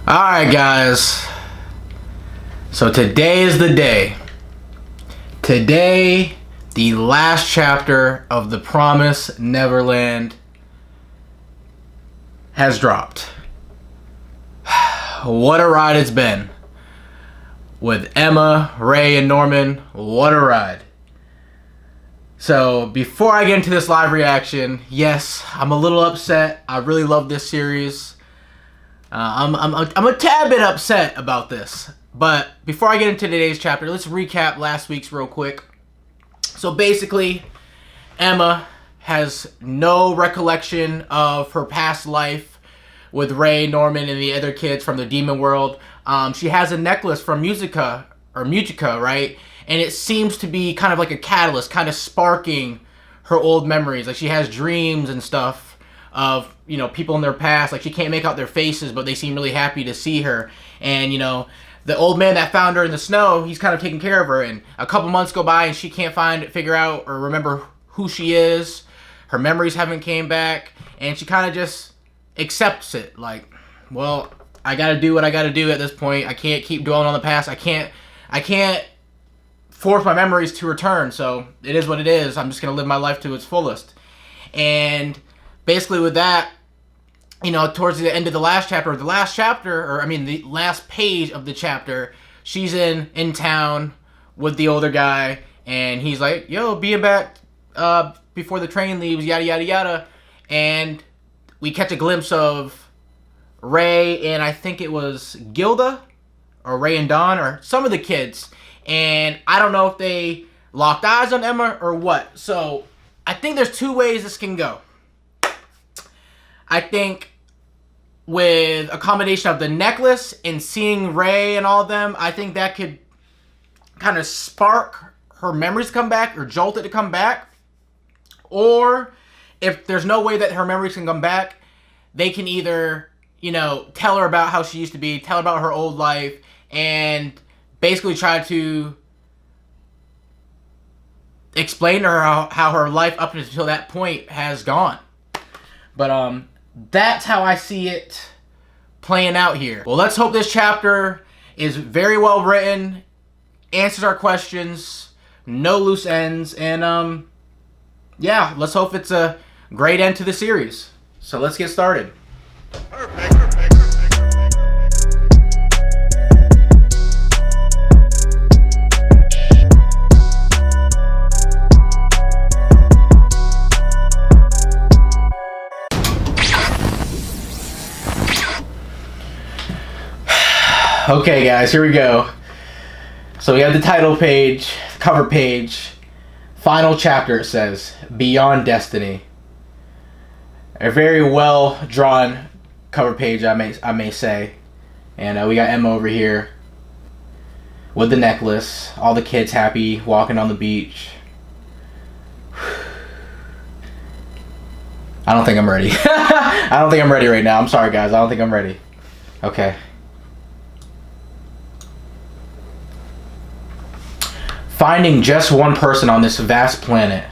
Alright guys, so today is the day. Today, the last chapter of the Promised Neverland has dropped. What a ride it's been. With Emma, Ray, and Norman, what a ride. So, before I get into this live reaction, yes, I'm a little upset. I really love this series. I'm a tad bit upset about this. But before I get into today's chapter, let's recap last week's real quick. So basically, Emma has no recollection of her past life with Ray, Norman, and the other kids from the demon world. She has a necklace from Musica, right? And it seems to be kind of like a catalyst, kind of sparking her old memories. Like she has dreams and stuff of, you know, people in their past. Like she can't make out their faces, but they seem really happy to see her. And, you know, the old man that found her in the snow, he's kind of taking care of her. And a couple months go by and she can't figure out or remember who she is. Her memories haven't came back. And she kind of just accepts it. Like, well, I got to do what I got to do at this point. I can't keep dwelling on the past. I can't force my memories to return. So it is what it is. I'm just going to live my life to its fullest. And basically with that, you know, towards the end of the last chapter, the last page of the chapter, she's in town with the older guy, and he's like, yo, being back before the train leaves, yada, yada, yada. And we catch a glimpse of Ray and I think it was Gilda, or Ray and Dawn, or some of the kids. And I don't know if they locked eyes on Emma or what. So I think there's two ways this can go. I think with a combination of the necklace and seeing Ray and all of them, I think that could kind of spark her memories to come back or jolt it to come back. Or if there's no way that her memories can come back, they can either, you know, tell her about how she used to be, tell her about her old life, and basically try to explain to her how her life up until that point has gone. But that's how I see it playing out here. Well, let's hope this chapter is very well written, answers our questions, no loose ends, and yeah, let's hope it's a great end to the series. So let's get started. Perfect. Okay guys, here we go. So we have the title page, cover page, final chapter. It says, Beyond Destiny. A very well drawn cover page, I may say. And we got Emma over here with the necklace, all the kids happy, walking on the beach. I don't think I'm ready. I don't think I'm ready right now. I'm sorry guys, I don't think I'm ready. Okay. Finding just one person on this vast planet,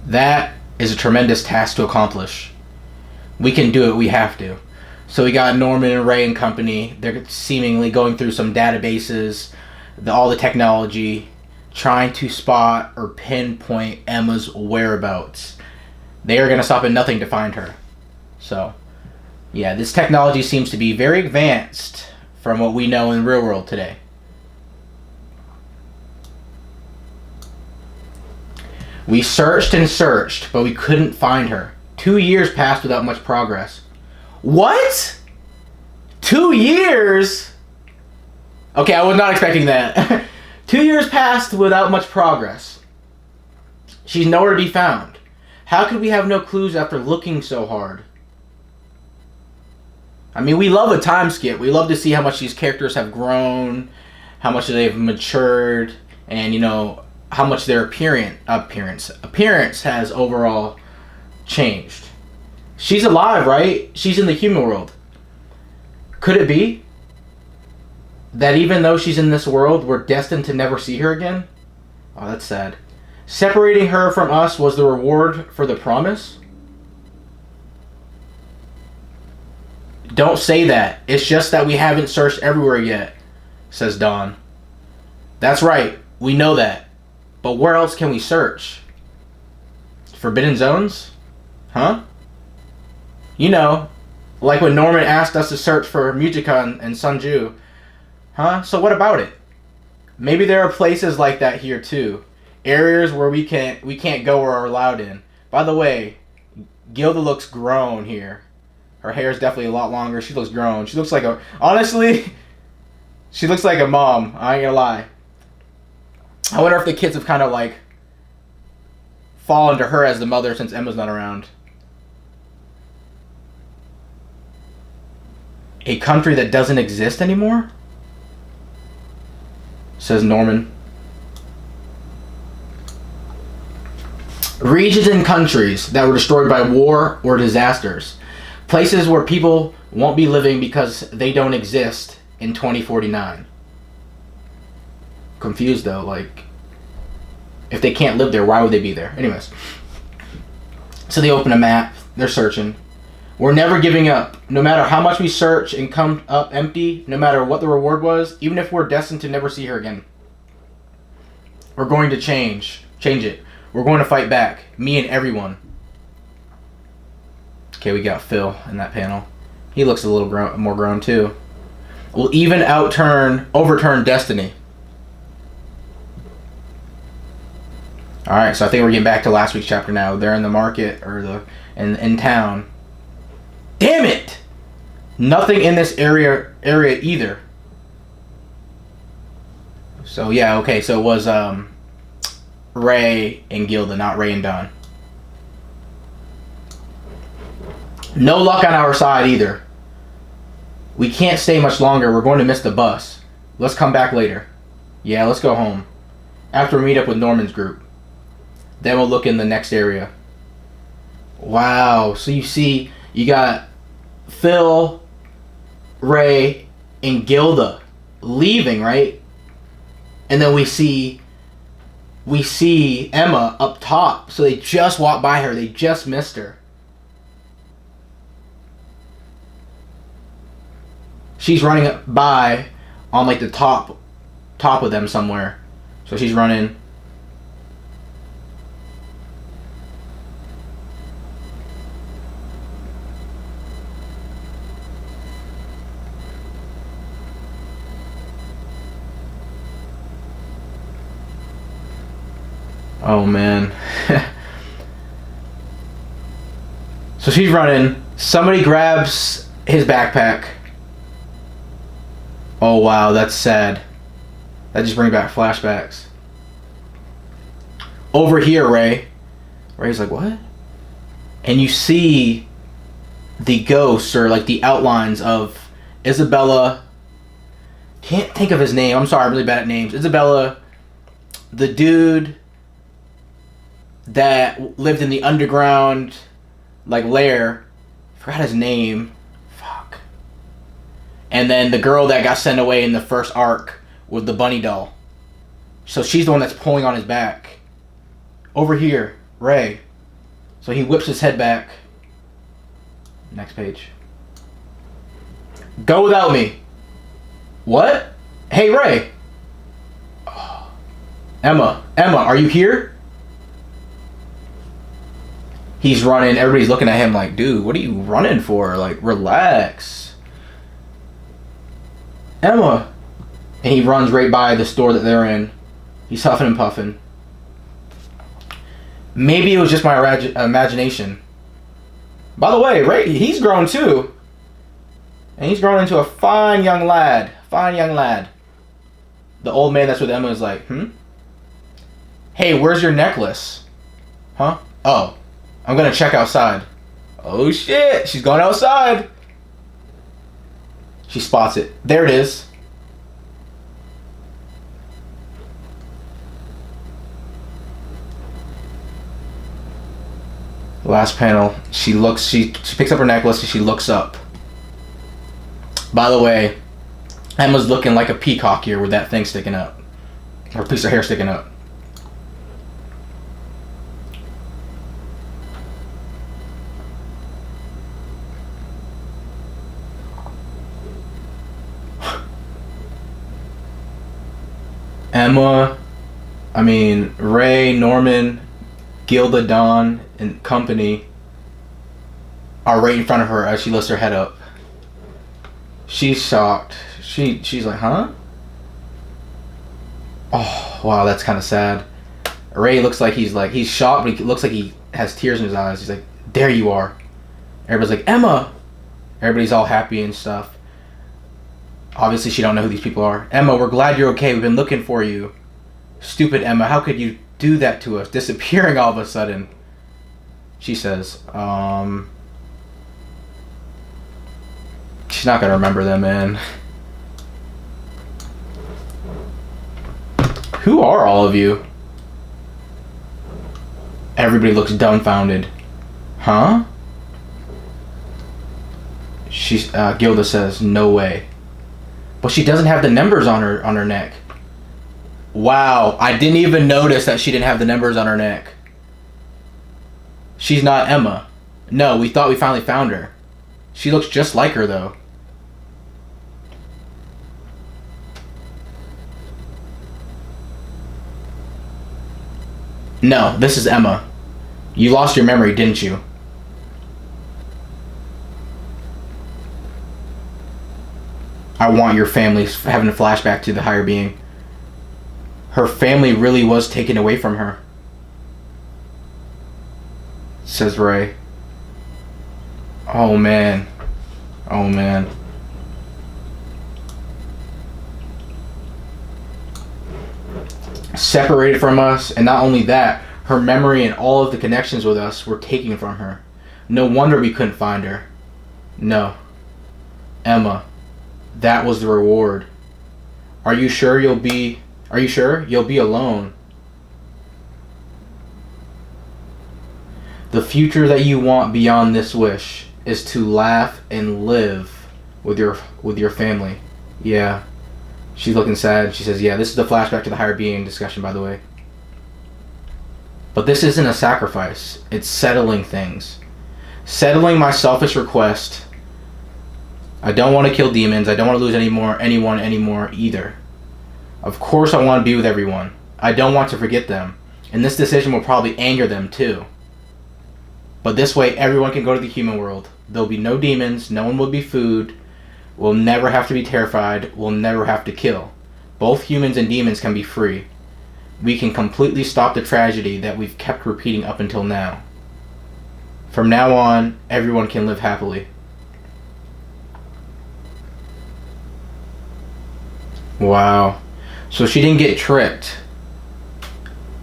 that is a tremendous task to accomplish. We can do it, we have to. So we got Norman and Ray and company. They're seemingly going through some databases, all the technology, trying to spot or pinpoint Emma's whereabouts. They are going to stop at nothing to find her. So, yeah, this technology seems to be very advanced from what we know in the real world today. We searched and searched, but we couldn't find her. 2 years passed without much progress. What? 2 years? Okay, I was not expecting that. 2 years passed without much progress. She's nowhere to be found. How could we have no clues after looking so hard? I mean, we love a time skip. We love to see how much these characters have grown, how much they've matured, and, you know, how much their appearance has overall changed. She's alive, right? She's in the human world. Could it be that even though she's in this world, we're destined to never see her again? Oh, that's sad. Separating her from us was the reward for the promise? Don't say that. It's just that we haven't searched everywhere yet, says Dawn. That's right. We know that. But where else can we search? Forbidden zones? Huh? You know, like when Norman asked us to search for Mujika and Sunju. Huh? So what about it? Maybe there are places like that here too. Areas where we can't go or are allowed in. By the way, Gilda looks grown here. Her hair is definitely a lot longer. She looks grown. She looks like a... Honestly, she looks like a mom. I ain't gonna lie. I wonder if the kids have kind of like fallen to her as the mother since Emma's not around. A country that doesn't exist anymore? Says Norman. Regions and countries that were destroyed by war or disasters. Places where people won't be living because they don't exist in 2049. Confused though, like, if they can't live there, why would they be there? Anyways. So they open a map. They're searching. We're never giving up. No matter how much we search and come up empty, no matter what the reward was, even if we're destined to never see her again. We're going to change it. We're going to fight back. Me and everyone. Okay, we got Phil in that panel. He looks a little more grown too. We'll even overturn destiny. Alright, so I think we're getting back to last week's chapter now. They're in the market, or in town. Damn it! Nothing in this area either. So yeah, okay, so it was Ray and Gilda, not Ray and Dawn. No luck on our side either. We can't stay much longer. We're going to miss the bus. Let's come back later. Yeah, let's go home. After we meet up with Norman's group. Then we'll look in the next area. Wow. So you see, you got Phil, Ray, and Gilda leaving, right? And then we see Emma up top. So they just walked by her. They just missed her. She's running by on like the top of them somewhere. So she's running. Oh man. So she's running. Somebody grabs his backpack. Oh wow, that's sad. That just brings back flashbacks. Over here, Ray. Ray's like, what? And you see the ghosts, or like the outlines of Isabella. Can't think of his name. I'm sorry, I'm really bad at names. Isabella, the dude that lived in the underground like lair. Forgot his name. Fuck. And then the girl that got sent away in the first arc with the bunny doll. So she's the one that's pulling on his back. Over here, Ray. So he whips his head back. Next page. Go without me. What? Hey, Ray. Oh. Emma, are you here? He's running. Everybody's looking at him like, dude, what are you running for? Like, relax. Emma. And he runs right by the store that they're in. He's huffing and puffing. Maybe it was just my imagination. By the way, Ray, he's grown too. And he's grown into a fine young lad. Fine young lad. The old man that's with Emma is like, Hey, where's your necklace? Huh? Oh. I'm gonna check outside. Oh shit, she's going outside. She spots it. There it is. Last panel. She picks up her necklace and she looks up. By the way, Emma's looking like a peacock here with that thing sticking up. Or a piece of hair sticking up. Ray, Norman, Gilda, Dawn, and company are right in front of her as she lifts her head up. She's shocked. She's like, huh? Oh, wow, that's kind of sad. Ray looks like he's shocked, but he looks like he has tears in his eyes. He's like, there you are. Everybody's like, Emma. Everybody's all happy and stuff. Obviously, she don't know who these people are. Emma, we're glad you're okay. We've been looking for you. Stupid Emma, how could you do that to us? Disappearing all of a sudden. She says, she's not gonna remember them, man. Who are all of you? Everybody looks dumbfounded. Huh? Gilda says, no way. But she doesn't have the numbers on her neck. Wow, I didn't even notice that she didn't have the numbers on her neck. She's not Emma. No, we thought we finally found her. She looks just like her, though. No, this is Emma. You lost your memory, didn't you? I want your family having a flashback to the higher being. Her family really was taken away from her, says Ray. Oh man. Oh man. Separated from us, and not only that, her memory and all of the connections with us were taken from her. No wonder we couldn't find her. No. Emma, that was the reward. Are you sure you'll be alone? The future that you want beyond this wish is to laugh and live with your family. Yeah. She's looking sad. She says, yeah, this is the flashback to the higher being discussion, by the way. But this isn't a sacrifice. It's settling things. Settling my selfish request. I don't want to kill demons. I don't want to lose anyone anymore either. Of course I want to be with everyone. I don't want to forget them. And this decision will probably anger them too. But this way everyone can go to the human world. There'll be no demons. No one will be food. We'll never have to be terrified. We'll never have to kill. Both humans and demons can be free. We can completely stop the tragedy that we've kept repeating up until now. From now on, everyone can live happily. Wow. So she didn't get tricked.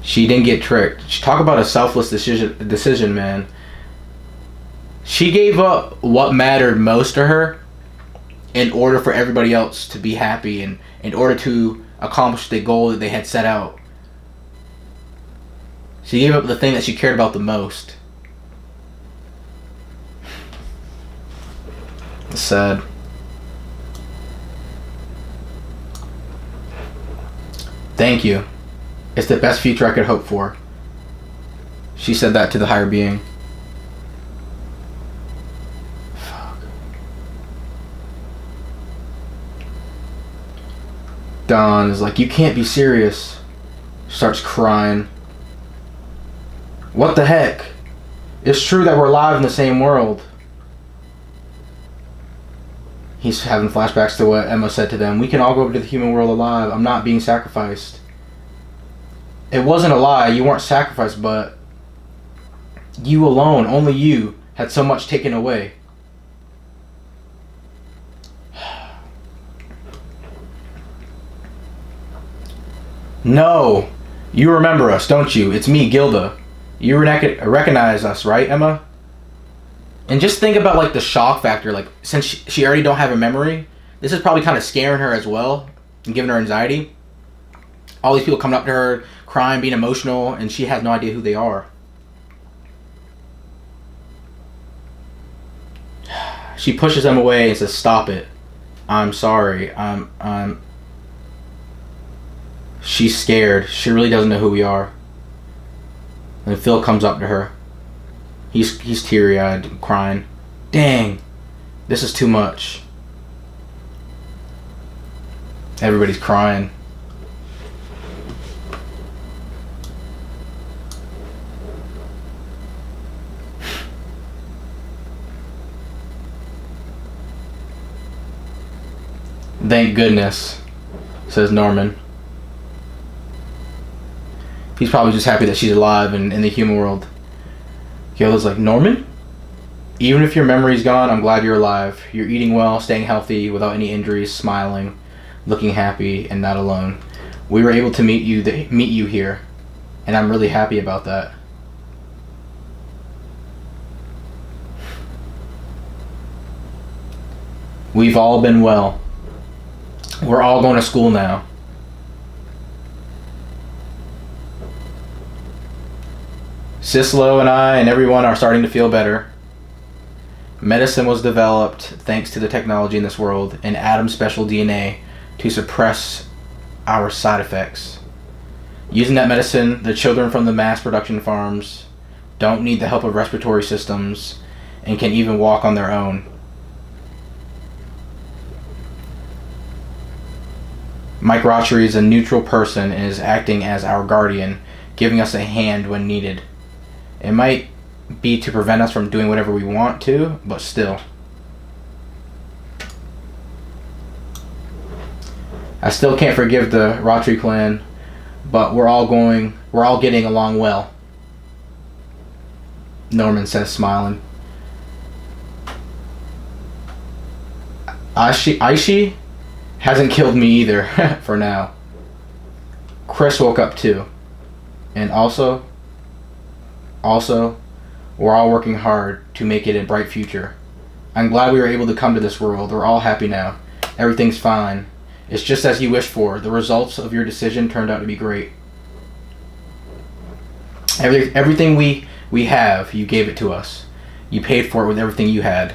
She didn't get tricked. Talk about a selfless decision, man. She gave up what mattered most to her in order for everybody else to be happy and in order to accomplish the goal that they had set out. She gave up the thing that she cared about the most. It's sad. Thank you. It's the best future I could hope for. She said that to the higher being. Fuck. Dawn is like, you can't be serious. Starts crying. What the heck? It's true that we're alive in the same world. He's having flashbacks to what Emma said to them. We can all go over to the human world alive. I'm not being sacrificed. It wasn't a lie. You weren't sacrificed, but you alone, only you, had so much taken away. No. You remember us, don't you? It's me, Gilda. You recognize us, right, Emma? And just think about like the shock factor. Like, since she already don't have a memory, this is probably kind of scaring her as well and giving her anxiety. All these people coming up to her, crying, being emotional, and she has no idea who they are. She pushes them away and says, "Stop it. I'm sorry. She's scared. She really doesn't know who we are." And Phil comes up to her. He's teary-eyed and crying. Dang, this is too much. Everybody's crying. Thank goodness, says Norman. He's probably just happy that she's alive and in the human world. Kyoto's like, Norman? Even if your memory's gone, I'm glad you're alive. You're eating well, staying healthy, without any injuries, smiling, looking happy, and not alone. We were able to meet you here, and I'm really happy about that. We've all been well. We're all going to school now. Sislo and I and everyone are starting to feel better. Medicine was developed thanks to the technology in this world, and Adam's special DNA to suppress our side effects. Using that medicine, the children from the mass production farms don't need the help of respiratory systems and can even walk on their own. Mike Rotchery is a neutral person and is acting as our guardian, giving us a hand when needed. It might be to prevent us from doing whatever we want to, but still. I still can't forgive the Rotchery clan, but we're all getting along well. Norman says, smiling. Aishi hasn't killed me either, for now. Chris woke up too. And also, we're all working hard to make it a bright future. I'm glad we were able to come to this world. We're all happy now. Everything's fine. It's just as you wished for. The results of your decision turned out to be great. Everything we have, you gave it to us. You paid for it with everything you had.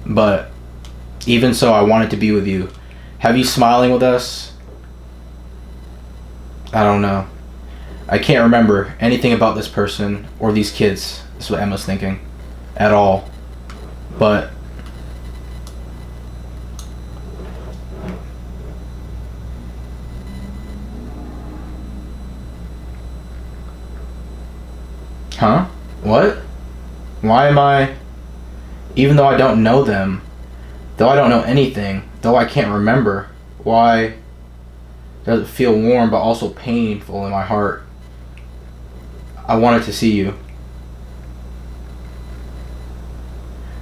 But even so, I wanted to be with you. Have you smiling with us? I don't know. I can't remember anything about this person or these kids. That's what Emma's thinking. At all. But huh? What? Why am I... Even though I don't know them, though I don't know anything, though I can't remember, why does it feel warm but also painful in my heart? I wanted to see you.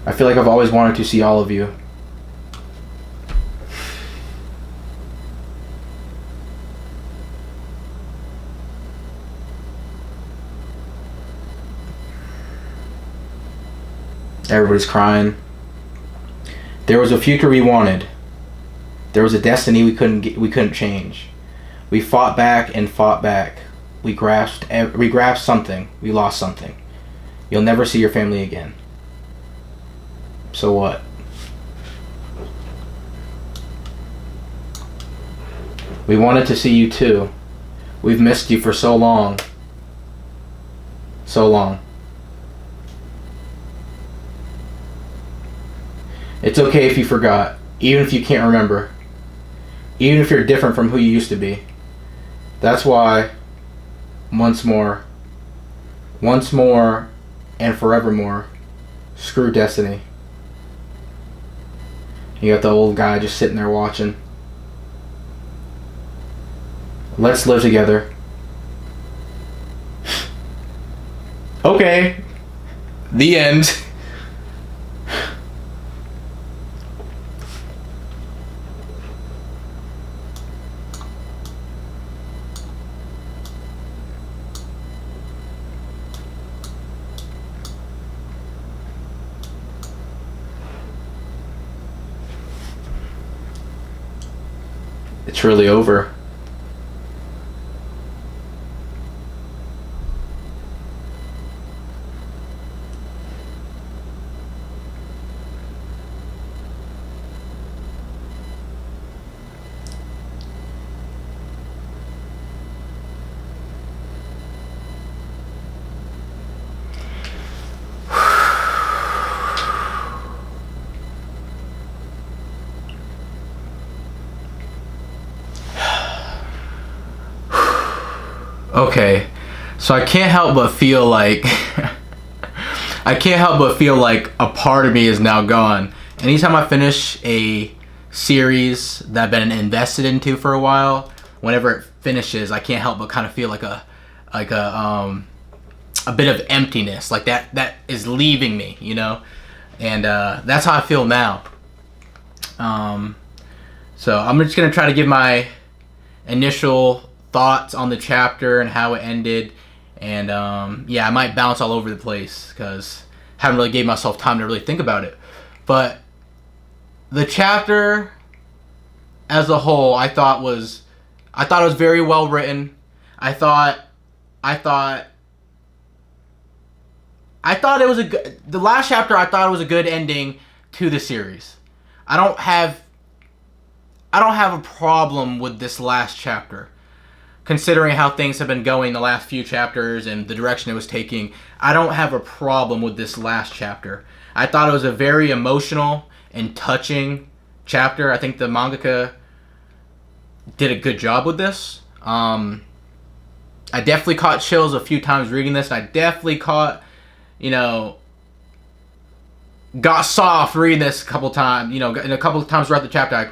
I feel like I've always wanted to see all of you. Everybody's crying. There was a future we wanted. There was a destiny we couldn't change. We fought back and fought back. We grasped something. We lost something. You'll never see your family again. So what? We wanted to see you too. We've missed you for so long. So long. It's okay if you forgot, even if you can't remember, even if you're different from who you used to be. That's why, once more, and forevermore, screw destiny. You got the old guy just sitting there watching. Let's live together. Okay. The end. It's really over. Okay, so I can't help but feel like a part of me is now gone. Anytime I finish a series that I've been invested into for a while, whenever it finishes, I can't help but kind of feel like a bit of emptiness, like that is leaving me, you know, and that's how I feel now. So I'm just gonna try to give my initial thoughts on the chapter and how it ended, and yeah, I might bounce all over the place because I haven't really gave myself time to really think about it. But the chapter as a whole, I thought it was very well written. I thought it was the last chapter. I thought it was a good ending to the series. I don't have a problem with this last chapter, considering how things have been going the last few chapters and the direction it was taking. I don't have a problem with this last chapter. I thought it was a very emotional and touching chapter. I think the mangaka did a good job with this. I definitely caught chills a few times reading this. I definitely got soft reading this a couple times. And a couple of times throughout the chapter, I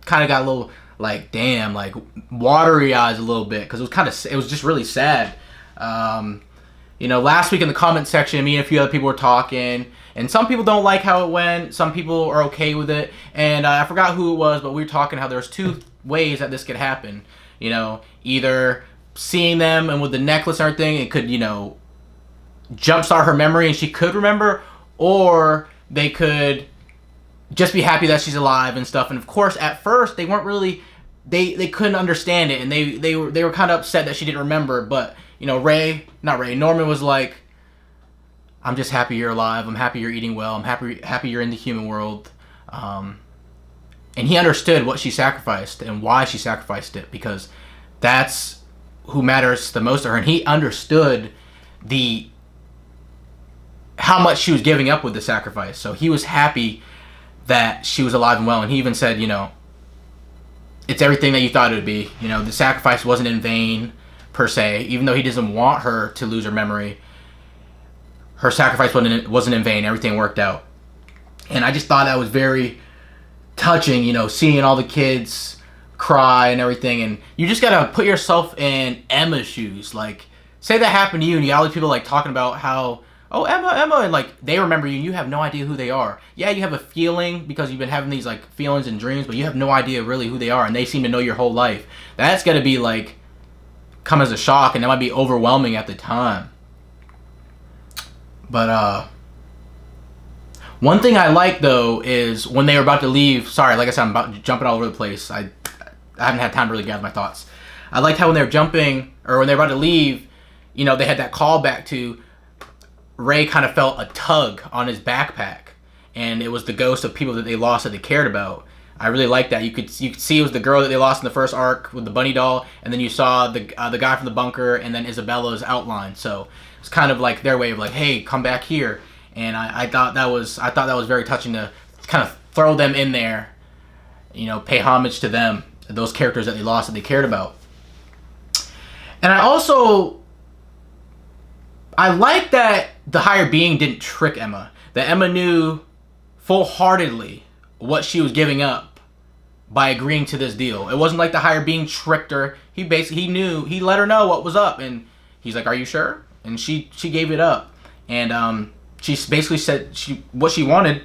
kind of got a little like, damn, like watery eyes a little bit, because it was just really sad. Last week in the comment section, me and a few other people were talking, and some people don't like how it went. Some people are okay with it, and I forgot who it was, but we were talking how there's two ways that this could happen. Either seeing them and with the necklace and everything, it could, jumpstart her memory and she could remember, or they could just be happy that she's alive and stuff. And of course, at first they weren't really, they couldn't understand it, and they were kind of upset that she didn't remember. But Norman was like, I'm just happy you're alive. I'm happy you're eating well. I'm happy you're in the human world. And he understood what she sacrificed and why she sacrificed it, because that's who matters the most to her. And he understood how much she was giving up with the sacrifice. So he was happy that she was alive and well. And he even said, it's everything that you thought it would be. The sacrifice wasn't in vain per se. Even though he doesn't want her to lose her memory, her sacrifice wasn't in vain. Everything worked out. And I just thought that was very touching, seeing all the kids cry and everything. And you just gotta put yourself in Emma's shoes. Like, say that happened to you, and you got all these people like talking about how, oh, Emma, and like they remember you and you have no idea who they are. Yeah, you have a feeling because you've been having these like feelings and dreams, but you have no idea really who they are, and they seem to know your whole life. That's gotta be like, come as a shock, and that might be overwhelming at the time. But one thing I like though is when they were about to leave. Sorry, like I said, I'm jumping all over the place. I haven't had time to really gather my thoughts. I liked how when they were jumping, or when they were about to leave, they had that callback to Ray kind of felt a tug on his backpack, and it was the ghost of people that they lost that they cared about. I really liked that. You could see it was the girl that they lost in the first arc with the bunny doll, and then you saw the guy from the bunker, and then Isabella's outline. So it's kind of like their way of like, hey, come back here. And I thought that was very touching to kind of throw them in there, pay homage to them, those characters that they lost that they cared about. And I like that the higher being didn't trick Emma. That Emma knew full-heartedly what she was giving up by agreeing to this deal. It wasn't like the higher being tricked her. He knew. He let her know what was up, and he's like, "Are you sure?" And she gave it up, and she basically said what she wanted.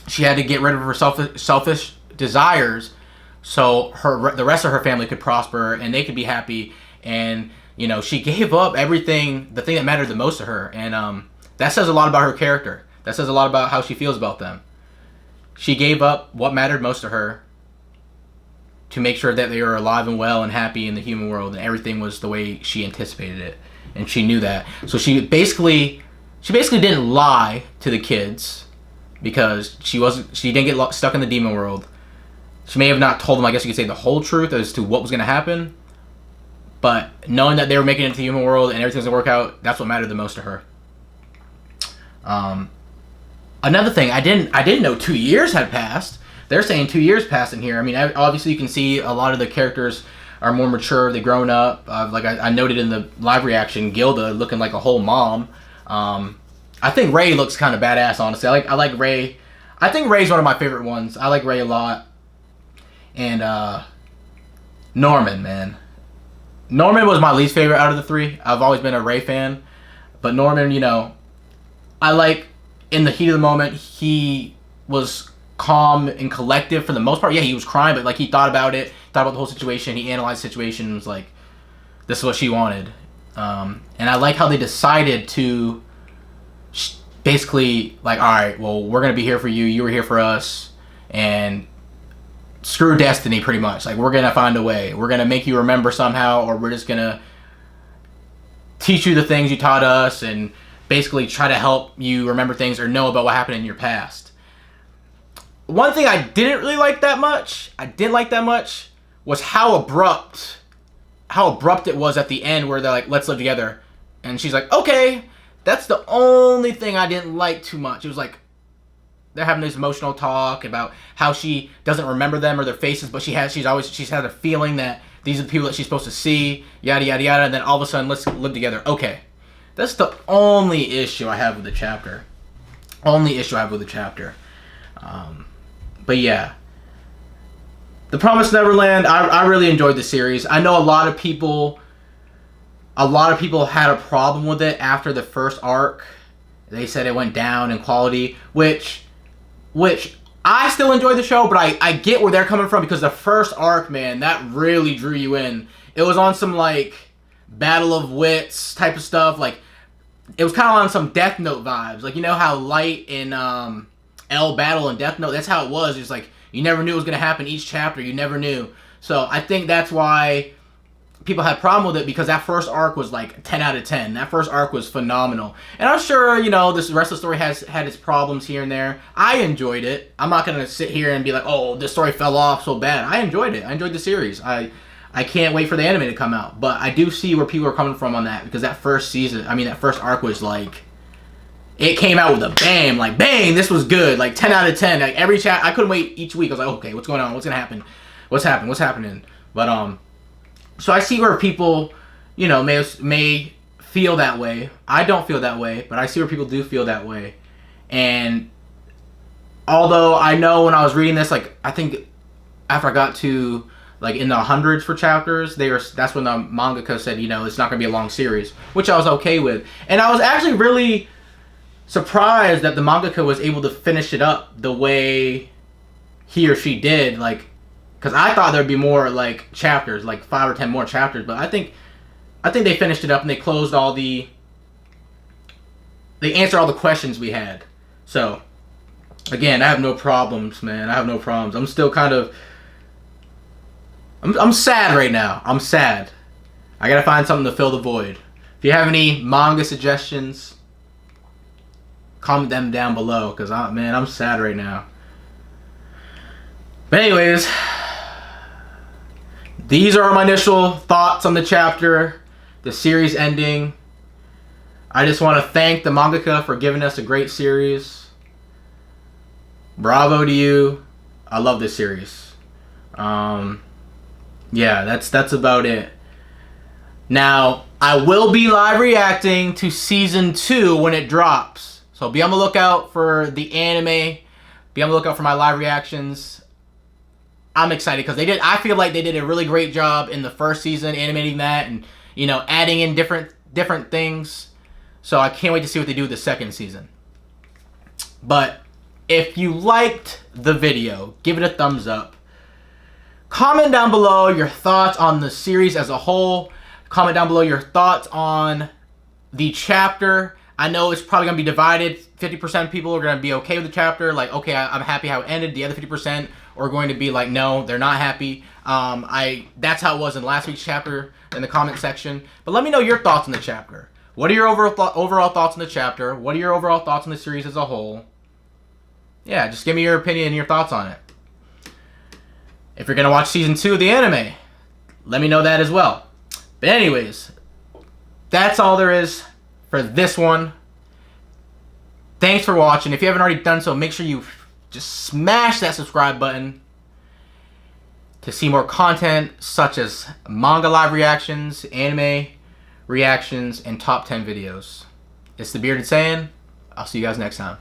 She had to get rid of her selfish desires, so the rest of her family could prosper and they could be happy. And she gave up everything, the thing that mattered the most to her, and that says a lot about her character. That says a lot about how she feels about them. She gave up what mattered most to her to make sure that they were alive and well and happy in the human world, and everything was the way she anticipated it, and she knew that. So she basically didn't lie to the kids, because she didn't get stuck in the demon world. She may have not told them, I guess you could say, the whole truth as to what was going to happen, but knowing that they were making it into the human world and everything's going to work out, that's what mattered the most to her. Another thing, I didn't know 2 years had passed. They're saying 2 years passed in here. I mean, obviously you can see a lot of the characters are more mature. They've grown up. Like I noted in the live reaction, Gilda looking like a whole mom. I think Ray looks kind of badass, honestly. I like Ray. I think Ray's one of my favorite ones. I like Ray a lot. and Norman, man. Norman was my least favorite out of the three. I've always been a Ray fan, but Norman, you know, I like in the heat of the moment, he was calm and collective for the most part. Yeah, he was crying, but like he thought about it, thought about the whole situation. He analyzed the situation and was like, this is what she wanted. And I like how they decided to basically like, all right, well, we're going to be here for you. You were here for us. And screw destiny, pretty much. Like, we're going to find a way. We're going to make you remember somehow, or we're just going to teach you the things you taught us and basically try to help you remember things or know about what happened in your past. One thing I didn't really like that much, was how abrupt it was at the end where they're like, let's live together. And she's like, okay. That's the only thing I didn't like too much. It was like, they're having this emotional talk about how she doesn't remember them or their faces, but she's had a feeling that these are the people that she's supposed to see, yada, yada, yada, and then all of a sudden, let's live together. Okay. That's the only issue I have with the chapter. But yeah. The Promised Neverland, I really enjoyed the series. I know a lot of people had a problem with it after the first arc. They said it went down in quality, which I still enjoy the show, but I get where they're coming from, because the first arc, man, that really drew you in. It was on some, like, Battle of Wits type of stuff. Like, it was kind of on some Death Note vibes. Like, you know how Light in L Battle and Death Note, that's how it was. It's like, you never knew it was going to happen each chapter. You never knew. So, I think that's why people had a problem with it, because that first arc was like 10 out of 10. That first arc was phenomenal. And I'm sure, you know, this rest of the story has had its problems here and there. I enjoyed it. I'm not going to sit here and be like, oh, this story fell off so bad. I enjoyed it. I enjoyed the series. I can't wait for the anime to come out. But I do see where people are coming from on that, because that first arc was like, it came out with a bang. Like, bang, this was good. Like, 10 out of 10. Like, every chat, I couldn't wait each week. I was like, okay, what's going on? What's going to happen? What's happening? But, so I see where people, you know, may feel that way. I don't feel that way, but I see where people do feel that way. And although I know when I was reading this, like, I think after I got to, like, in the hundreds for chapters, that's when the mangaka said, you know, it's not going to be a long series, which I was okay with. And I was actually really surprised that the mangaka was able to finish it up the way he or she did, like, because I thought there'd be more, like, chapters, like 5 or 10 more chapters, but I think they finished it up and they closed they answered all the questions we had. So, again, I have no problems, man. I have no problems. I'm still kind of, I'm sad right now. I'm sad. I gotta find something to fill the void. If you have any manga suggestions, comment them down below, because, man, I'm sad right now. But anyways, these are my initial thoughts on the chapter, the series ending. I just want to thank the mangaka for giving us a great series. Bravo to you. I love this series. Yeah, that's about it. Now, I will be live reacting to Season 2 when it drops. So be on the lookout for the anime. Be on the lookout for my live reactions. I'm excited because I feel like they did a really great job in the first season animating that and, you know, adding in different things. So I can't wait to see what they do with the second season. But if you liked the video, give it a thumbs up. Comment down below your thoughts on the series as a whole. Comment down below your thoughts on the chapter. I know it's probably going to be divided. 50% of people are going to be okay with the chapter. Like, okay, I'm happy how it ended. The other 50% are going to be like, no, they're not happy. That's how it was in last week's chapter in the comment section. But let me know your thoughts on the chapter. What are your overall thoughts on the chapter? What are your overall thoughts on the series as a whole? Yeah, just give me your opinion and your thoughts on it. If you're going to watch Season 2 of the anime, let me know that as well. But anyways, that's all there is for this one. Thanks for watching. If you haven't already done so, make sure you just smash that subscribe button to see more content such as manga live reactions, anime reactions, and top 10 videos. It's the Bearded Saiyan. I'll see you guys next time.